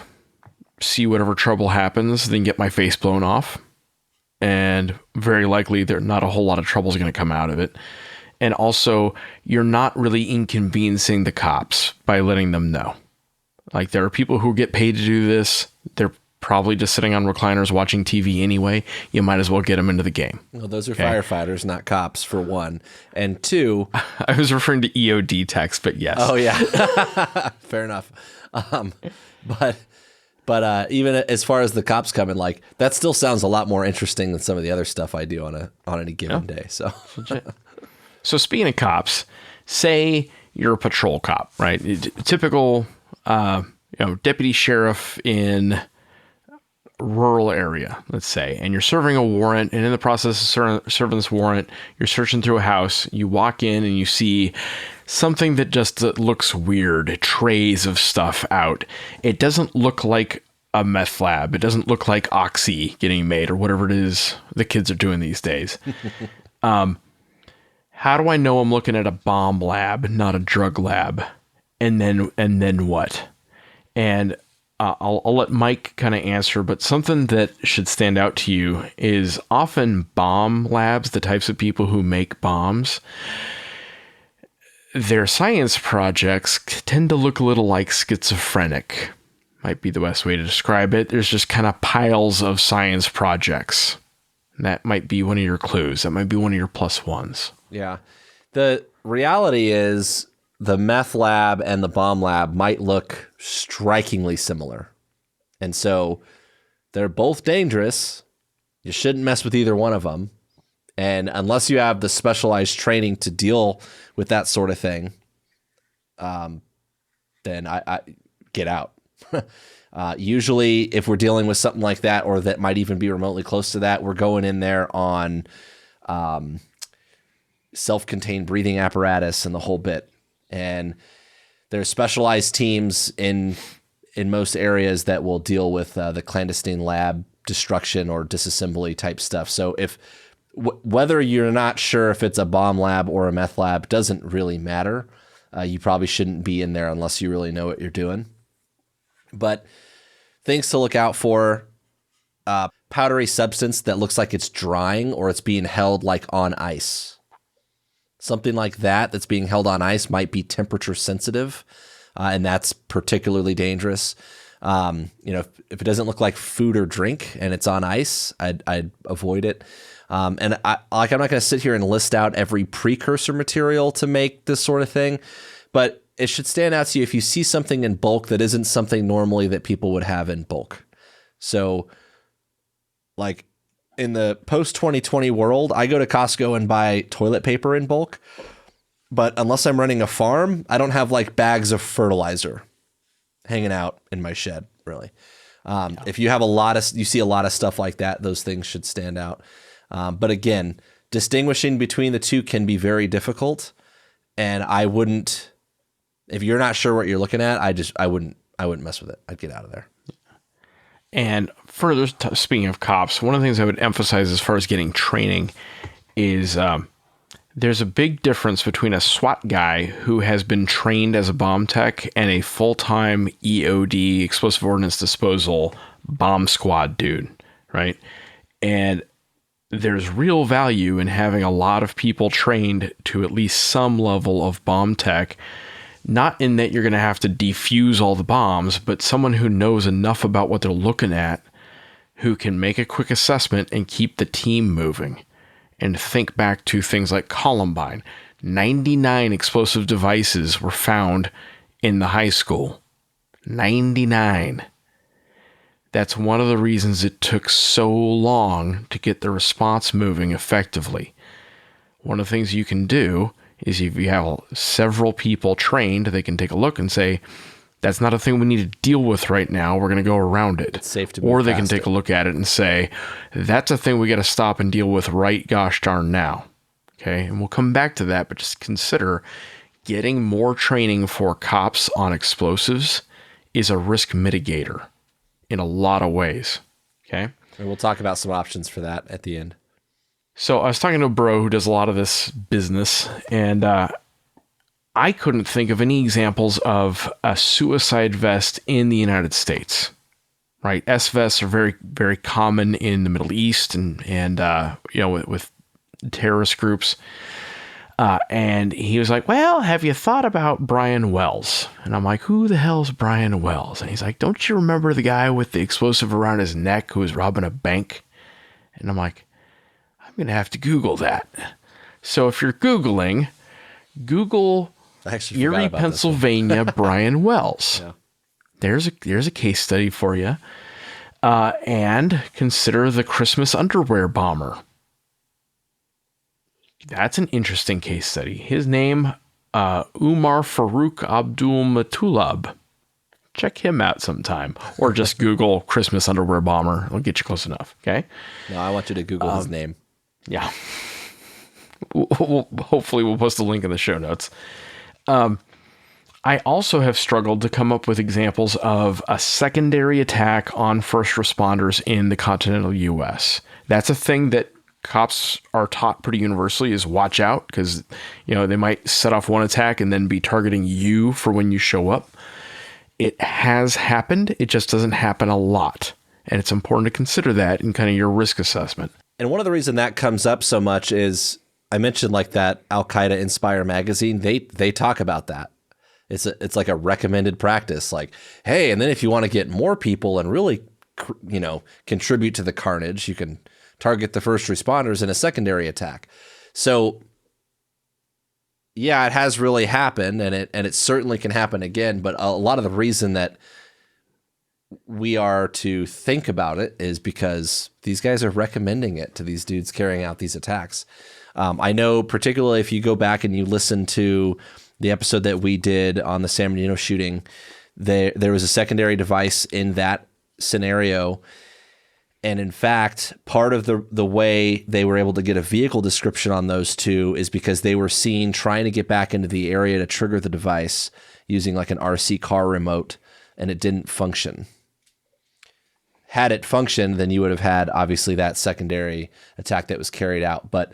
see whatever trouble happens than get my face blown off. And very likely not a whole lot of trouble is going to come out of it. And also, you're not really inconveniencing the cops by letting them know. Like, there are people who get paid to do this. They're probably just sitting on recliners watching TV anyway. You might as well get them into the game. Well, those are firefighters, not cops, for one. And two... I was referring to EOD techs, but yes. Oh, yeah. Fair enough. But even as far as the cops coming, like, that still sounds a lot more interesting than some of the other stuff I do on any given day. So speaking of cops, say you're a patrol cop, right? Typical, deputy sheriff in rural area, let's say, and you're serving a warrant, and in the process of serving this warrant, you're searching through a house, you walk in and you see something that just looks weird, trays of stuff out. It doesn't look like a meth lab. It doesn't look like Oxy getting made or whatever it is the kids are doing these days. How do I know I'm looking at a bomb lab, not a drug lab? And then what? And I'll let Mike kind of answer, but something that should stand out to you is often bomb labs, the types of people who make bombs, their science projects tend to look a little like schizophrenic. might be the best way to describe it. There's just kind of piles of science projects. That might be one of your clues. That might be one of your plus ones. Yeah. The reality is the meth lab and the bomb lab might look strikingly similar. And so they're both dangerous. You shouldn't mess with either one of them. And unless you have the specialized training to deal with that sort of thing, then I get out. Usually, if we're dealing with something like that, or that might even be remotely close to that, we're going in there on self-contained breathing apparatus and the whole bit. And there's specialized teams in most areas that will deal with the clandestine lab destruction or disassembly type stuff. So if whether you're not sure if it's a bomb lab or a meth lab doesn't really matter. You probably shouldn't be in there unless you really know what you're doing. But things to look out for, powdery substance that looks like it's drying or it's being held like on ice. Something like that's being held on ice might be temperature sensitive, and that's particularly dangerous. If it doesn't look like food or drink and it's on ice, I'd avoid it. I'm not going to sit here and list out every precursor material to make this sort of thing, but it should stand out to you if you see something in bulk that isn't something normally that people would have in bulk. So, like in the post-2020 world, I go to Costco and buy toilet paper in bulk, but unless I'm running a farm, I don't have like bags of fertilizer hanging out in my shed, really. If you have you see a lot of stuff like that, those things should stand out. But again, distinguishing between the two can be very difficult, and I wouldn't, if you're not sure what you're looking at, I wouldn't mess with it. I'd get out of there. And further, speaking of cops, one of the things I would emphasize as far as getting training is there's a big difference between a SWAT guy who has been trained as a bomb tech and a full-time EOD, explosive ordnance disposal, bomb squad dude, right? And there's real value in having a lot of people trained to at least some level of bomb tech, not in that you're going to have to defuse all the bombs, but someone who knows enough about what they're looking at, who can make a quick assessment and keep the team moving. And think back to things like Columbine. 99 explosive devices were found in the high school. 99. That's one of the reasons it took so long to get the response moving effectively. One of the things you can do is if you have several people trained, they can take a look and say, that's not a thing we need to deal with right now. We're going to go around it. It's safe to move Or they can past take a look at it and say, that's a thing we got to stop and deal with right gosh darn now. Okay, and we'll come back to that, but just consider getting more training for cops on explosives is a risk mitigator in a lot of ways. Okay. And we'll talk about some options for that at the end. So I was talking to a bro who does a lot of this business, and I couldn't think of any examples of a suicide vest in the United States, right? S-vests are very, very common in the Middle East and with terrorist groups. And he was like, well, have you thought about Brian Wells? And I'm like, who the hell's Brian Wells? And he's like, don't you remember the guy with the explosive around his neck who was robbing a bank? And I'm like, I'm going to have to Google that. So if you're Googling, Google Erie, Pennsylvania, Brian Wells. Yeah. There's a case study for you. And consider the Christmas underwear bomber. That's an interesting case study. His name, Umar Farouk Abdul Matulab. Check him out sometime. Or just Google Christmas underwear bomber. It'll get you close enough, okay? No, I want you to Google his name. Yeah. Hopefully we'll post a link in the show notes. I also have struggled to come up with examples of a secondary attack on first responders in the continental U.S. That's a thing that cops are taught pretty universally is watch out because, they might set off one attack and then be targeting you for when you show up. It has happened. It just doesn't happen a lot. And it's important to consider that in kind of your risk assessment. And one of the reasons that comes up so much is I mentioned like that Al-Qaeda Inspire magazine. They talk about that. It's like a recommended practice. Like, hey, and then if you want to get more people and really, contribute to the carnage, you can target the first responders in a secondary attack. So, yeah, it has really happened, and it certainly can happen again. But a lot of the reason that we are to think about it is because these guys are recommending it to these dudes carrying out these attacks. I know, particularly if you go back and you listen to the episode that we did on the San Bernardino shooting, there was a secondary device in that scenario. And in fact, part of the way they were able to get a vehicle description on those two is because they were seen trying to get back into the area to trigger the device using like an RC car remote, and it didn't function. Had it functioned, then you would have had obviously that secondary attack that was carried out. But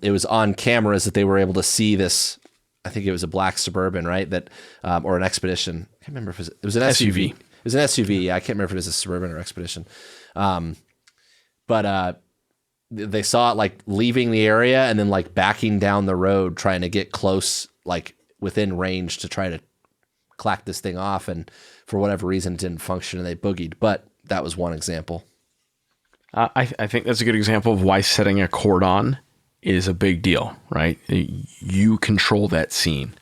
it was on cameras that they were able to see this. I think it was a black Suburban, right? That or an Expedition. I can't remember if it was an SUV. It was an SUV. Yeah, I can't remember if it was a Suburban or Expedition. But they saw it like leaving the area and then like backing down the road, trying to get close, like within range to try to clack this thing off. And for whatever reason, it didn't function and they boogied. But that was one example. I think that's a good example of why setting a cordon is a big deal, right? You control that scene.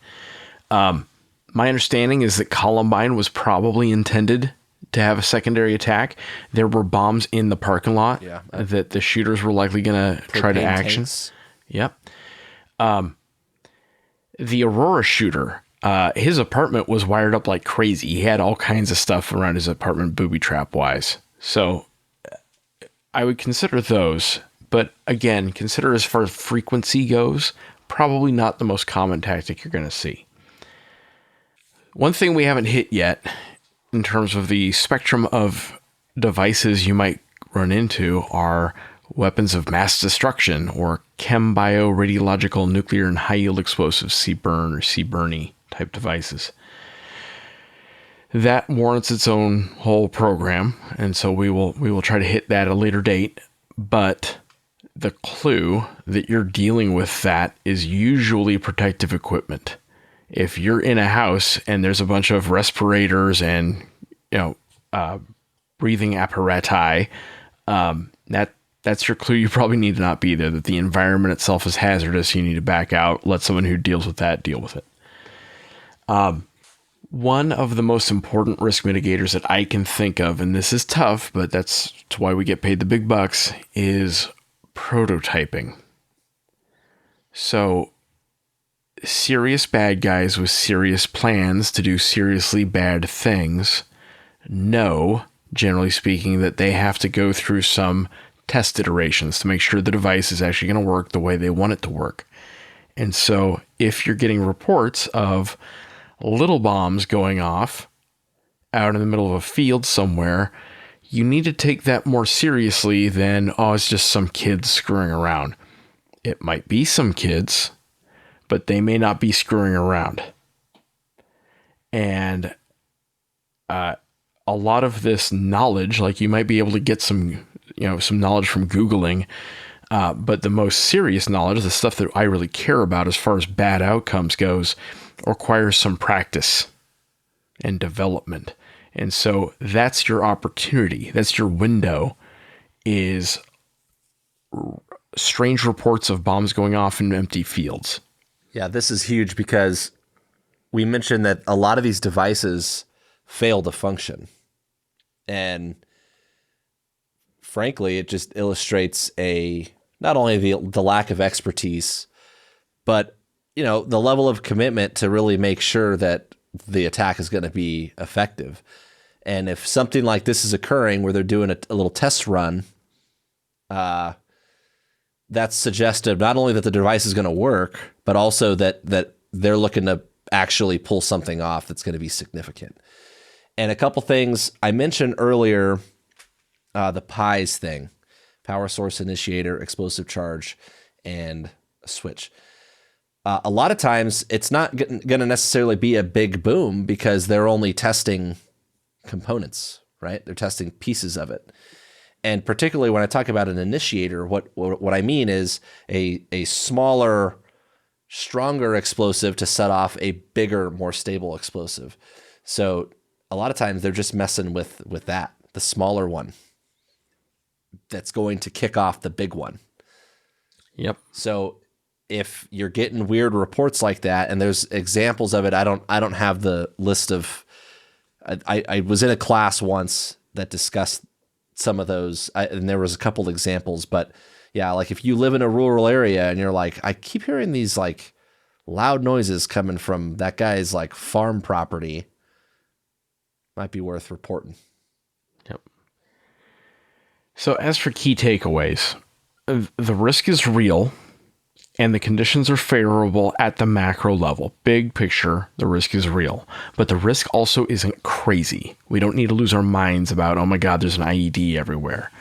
My understanding is that Columbine was probably intended to have a secondary attack. There were bombs in the parking lot that the shooters were likely going to try to action. Tanks. Yep. The Aurora shooter, his apartment was wired up like crazy. He had all kinds of stuff around his apartment booby trap wise. So I would consider those, but again, consider as far as frequency goes, probably not the most common tactic you're going to see. One thing we haven't hit yet in terms of the spectrum of devices you might run into are weapons of mass destruction or chem, bio, radiological, nuclear, and high-yield explosive CBRN or CBRNE type devices. That warrants its own whole program, and so we will try to hit that at a later date, but the clue that you're dealing with that is usually protective equipment. If you're in a house and there's a bunch of respirators and breathing apparati, that's your clue. You probably need to not be there. That the environment itself is hazardous. You need to back out. Let someone who deals with that deal with it. One of the most important risk mitigators that I can think of, and this is tough, but that's why we get paid the big bucks, is prototyping. So, serious bad guys with serious plans to do seriously bad things know, generally speaking, that they have to go through some test iterations to make sure the device is actually going to work the way they want it to work. And so if you're getting reports of little bombs going off out in the middle of a field somewhere, you need to take that more seriously than, it's just some kids screwing around. It might be some kids, but they may not be screwing around. And a lot of this knowledge, like you might be able to get some knowledge from Googling, but the most serious knowledge, the stuff that I really care about as far as bad outcomes goes, requires some practice and development. And so that's your opportunity. That's your window, is strange reports of bombs going off in empty fields. Yeah, this is huge because we mentioned that a lot of these devices fail to function. And frankly, it just illustrates not only the lack of expertise, but the level of commitment to really make sure that the attack is going to be effective. And if something like this is occurring where they're doing a little test run, that's suggestive not only that the device is going to work, but also that they're looking to actually pull something off that's going to be significant. And a couple things I mentioned earlier, the PIES thing, power source initiator, explosive charge, and a switch. A lot of times it's not going to necessarily be a big boom because they're only testing components, right? They're testing pieces of it. And particularly when I talk about an initiator, what I mean is a smaller stronger explosive to set off a bigger, more stable explosive. So a lot of times they're just messing with that, the smaller one that's going to kick off the big one. Yep. So if you're getting weird reports like that, and there's examples of it, I don't have the list of. I was in a class once that discussed some of those, and there was a couple examples. But yeah, like if you live in a rural area and you're like, I keep hearing these like loud noises coming from that guy's like farm property, might be worth reporting. Yep. So as for key takeaways, the risk is real. And the conditions are favorable at the macro level. Big picture, the risk is real. But the risk also isn't crazy. We don't need to lose our minds about, oh my God, there's an IED everywhere.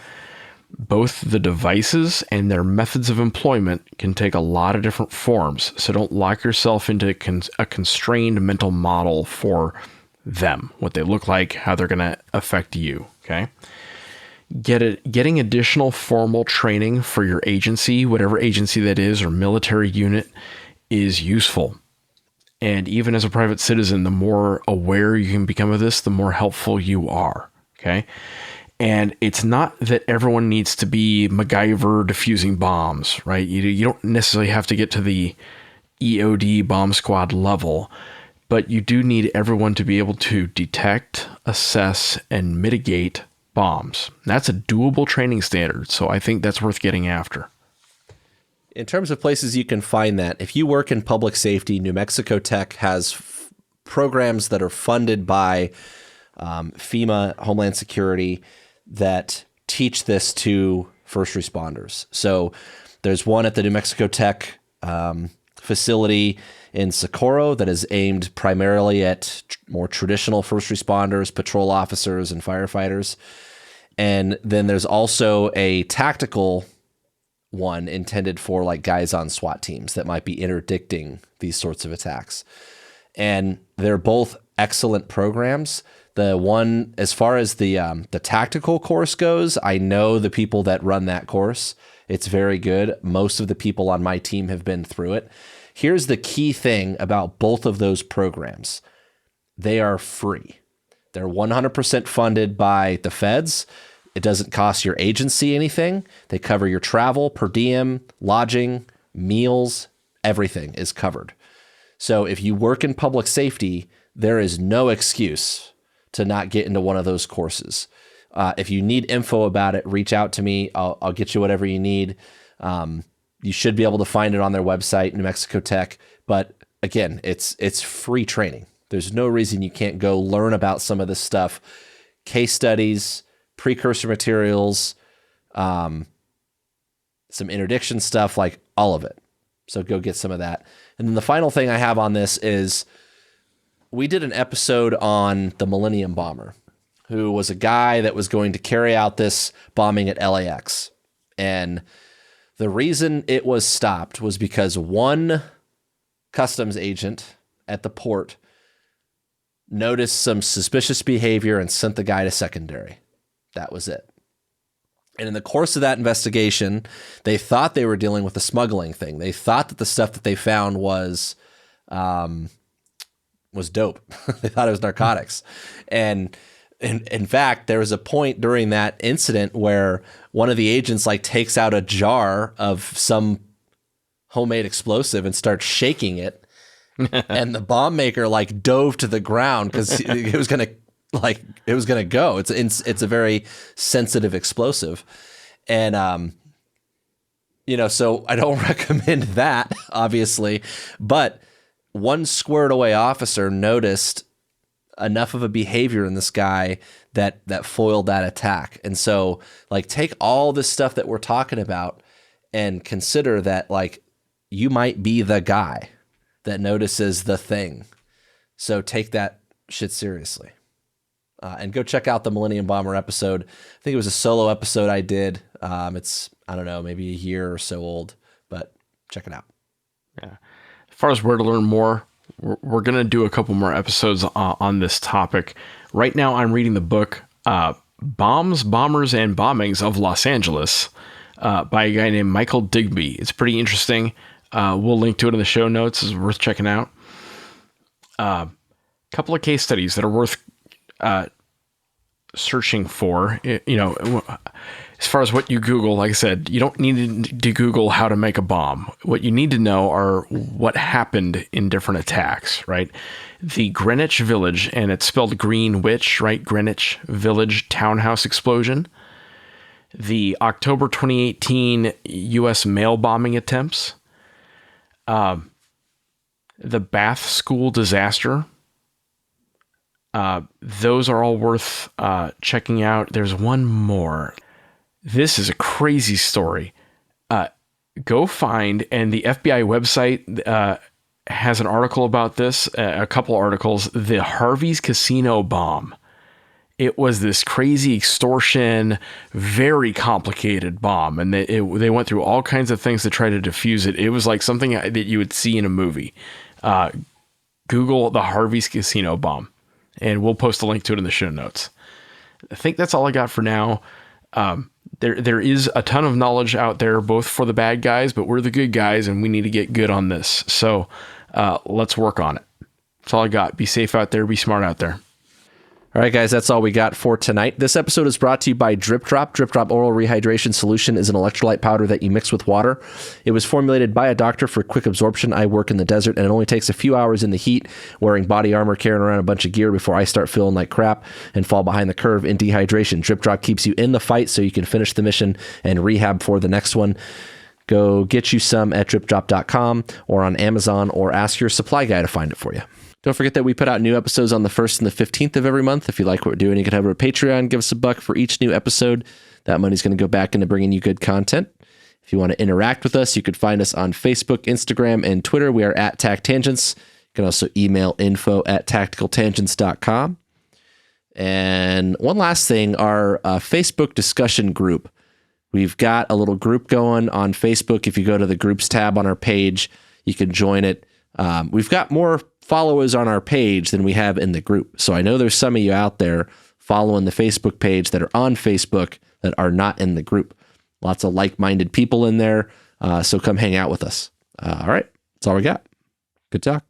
Both the devices and their methods of employment can take a lot of different forms. So don't lock yourself into a constrained mental model for them, what they look like, how they're going to affect you, okay? Getting additional formal training for your agency, whatever agency that is, or military unit, is useful. And even as a private citizen, the more aware you can become of this, the more helpful you are. Okay. And it's not that everyone needs to be MacGyver diffusing bombs, right? You don't necessarily have to get to the EOD bomb squad level, but you do need everyone to be able to detect, assess, and mitigate bombs. That's a doable training standard, so I think that's worth getting after. In terms of places you can find that, if you work in public safety, New Mexico Tech has programs that are funded by FEMA, Homeland Security, that teach this to first responders. So there's one at the New Mexico Tech facility in Socorro that is aimed primarily at more traditional first responders, patrol officers, and firefighters. And then there's also a tactical one intended for like guys on SWAT teams that might be interdicting these sorts of attacks. And they're both excellent programs. The one, as far as the tactical course goes, I know the people that run that course. It's very good. Most of the people on my team have been through it. Here's the key thing about both of those programs. They are free. They're 100% funded by the feds. It doesn't cost your agency anything. They cover your travel, per diem, lodging, meals, everything is covered. So if you work in public safety, there is no excuse to not get into one of those courses. If you need info about it, reach out to me. I'll get you whatever you need. You should be able to find it on their website, New Mexico Tech. But again, it's free training. There's no reason you can't go learn about some of this stuff. Case studies, precursor materials, some interdiction stuff, like all of it. So go get some of that. And then the final thing I have on this is we did an episode on the Millennium Bomber, who was a guy that was going to carry out this bombing at LAX. And the reason it was stopped was because one customs agent at the port noticed some suspicious behavior and sent the guy to secondary. That was it. And in the course of that investigation, they thought they were dealing with a smuggling thing. They thought that the stuff that they found was dope. They thought it was narcotics. And in fact, there was a point during that incident where one of the agents like takes out a jar of some homemade explosive and starts shaking it. And the bomb maker like dove to the ground because it was going to go. It's a very sensitive explosive. And, so I don't recommend that, obviously, but one squared away officer noticed enough of a behavior in this guy that foiled that attack. And so like take all this stuff that we're talking about and consider that like you might be the guy that notices the thing. So take that shit seriously. And go check out the Millennium Bomber episode. I think it was a solo episode I did. It's, I don't know, maybe a year or so old, but check it out. Yeah. As far as where to learn more, we're going to do a couple more episodes on this topic. Right now, I'm reading the book Bombs, Bombers, and Bombings of Los Angeles by a guy named Michael Digby. It's pretty interesting. We'll link to it in the show notes. It's worth checking out. A couple of case studies that are worth searching for. As far as what you Google, like I said, you don't need to Google how to make a bomb. What you need to know are what happened in different attacks, right? The Greenwich Village, and it's spelled Greenwich, right? Greenwich Village townhouse explosion. The October 2018 U.S. mail bombing attempts. The Bath School disaster. Those are all worth checking out. There's one more. This is a crazy story. Go find, and the FBI website has an article about this, a couple articles, the Harvey's Casino bomb. It was this crazy extortion, very complicated bomb, and they went through all kinds of things to try to defuse it. It was like something that you would see in a movie. Google the Harvey's Casino bomb, and we'll post a link to it in the show notes. I think that's all I got for now. There is a ton of knowledge out there, both for the bad guys, but we're the good guys, and we need to get good on this. So let's work on it. That's all I got. Be safe out there. Be smart out there. All right, guys, that's all we got for tonight. This episode is brought to you by Drip Drop. Drip Drop Oral Rehydration Solution is an electrolyte powder that you mix with water. It was formulated by a doctor for quick absorption. I work in the desert, and it only takes a few hours in the heat, wearing body armor, carrying around a bunch of gear before I start feeling like crap and fall behind the curve in dehydration. Drip Drop keeps you in the fight so you can finish the mission and rehab for the next one. Go get you some at dripdrop.com or on Amazon, or ask your supply guy to find it for you. Don't forget that we put out new episodes on the 1st and the 15th of every month. If you like what we're doing, you can head over to Patreon, give us $1 for each new episode. That money's going to go back into bringing you good content. If you want to interact with us, you could find us on Facebook, Instagram, and Twitter. We are at TacTangents. You can also email info@tacticaltangents.com. And one last thing, our Facebook discussion group. We've got a little group going on Facebook. If you go to the groups tab on our page, you can join it. We've got more followers on our page than we have in the group. So I know there's some of you out there following the Facebook page that are on Facebook that are not in the group. Lots of like-minded people in there. So come hang out with us. All right. That's all we got. Good talk.